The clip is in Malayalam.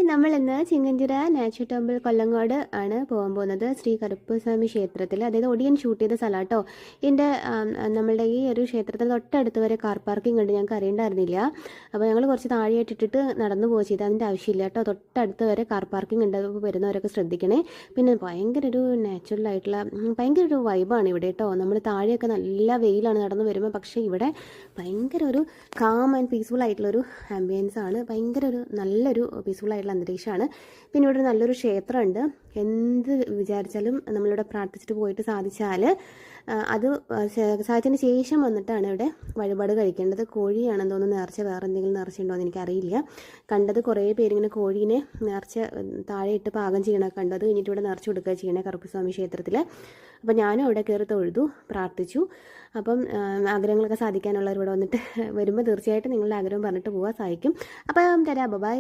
നമ്മൾ ഇന്ന് ചിങ്ങഞ്ചിറ നാച്ചുറൽ ടെമ്പിൾ കൊല്ലങ്കോട് ആണ് പോകാൻ പോകുന്നത്. ശ്രീ കറുപ്പസ്വാമി ക്ഷേത്രത്തിൽ, അതായത് ഒടിയൻ ഷൂട്ട് ചെയ്ത സ്ഥലമാട്ടോ. ഇതിൻ്റെ നമ്മളുടെ ഈ ഒരു ക്ഷേത്രത്തിന് തൊട്ടടുത്ത് വരെ കാർ പാർക്കിംഗ് ഉണ്ട്. ഞങ്ങൾക്ക് അറിയേണ്ടായിരുന്നില്ല. അപ്പോൾ ഞങ്ങൾ കുറച്ച് താഴെയായിട്ടിട്ട് നടന്നു പോകുക ചെയ്ത്, അതിൻ്റെ ആവശ്യമില്ല കേട്ടോ. തൊട്ടടുത്ത് വരെ കാർ പാർക്കിംഗ് ഉണ്ട്. അപ്പോൾ വരുന്നവരൊക്കെ ശ്രദ്ധിക്കണേ. പിന്നെ ഭയങ്കര ഒരു നാച്ചുറൽ ആയിട്ടുള്ള ഭയങ്കര ഒരു വൈബാണ് ഇവിടെ കേട്ടോ. നമ്മൾ താഴെയൊക്കെ നല്ല വെയിലാണ് നടന്നു വരുമ്പോൾ, പക്ഷേ ഇവിടെ ഭയങ്കര ഒരു കാം ആൻഡ് പീസ്ഫുൾ ആയിട്ടുള്ളൊരു ആംബിയൻസ് ആണ്. ഭയങ്കര ഒരു നല്ലൊരു പീസ്ഫുൾ ആയിട്ടുള്ള അന്തരീക്ഷമാണ്. പിന്നെ ഇവിടെ നല്ലൊരു ക്ഷേത്രമുണ്ട്. എന്ത് വിചാരിച്ചാലും നമ്മളിവിടെ പ്രാർത്ഥിച്ചിട്ട് പോയിട്ട് സാധിച്ചാൽ അത് സാധിച്ചതിന് ശേഷം വന്നിട്ടാണ് ഇവിടെ വഴിപാട് കഴിക്കേണ്ടത്. കോഴിയാണെന്ന് തോന്നുന്നു നേർച്ച, വേറെ എന്തെങ്കിലും നേർച്ച ഉണ്ടോ എന്ന് എനിക്കറിയില്ല. കണ്ടത് കുറേ പേരിങ്ങനെ കോഴീനെ നേർച്ച താഴെ ഇട്ട് പാകം ചെയ്യണമൊക്കെ കണ്ടു. അത് കഴിഞ്ഞിട്ട് ഇവിടെ നേർച്ച കൊടുക്കുക ചെയ്യണേ കറുപ്പസ്വാമി ക്ഷേത്രത്തിൽ. അപ്പം ഞാനും അവിടെ കയറി തൊഴുതു, പ്രാർത്ഥിച്ചു. അപ്പം ആഗ്രഹങ്ങളൊക്കെ സാധിക്കാനുള്ളവർ ഇവിടെ വന്നിട്ട് വരുമ്പോൾ തീർച്ചയായിട്ടും നിങ്ങളുടെ ആഗ്രഹം പറഞ്ഞിട്ട് പോകാൻ സാധിക്കും. അപ്പം തരാം. ബൈ.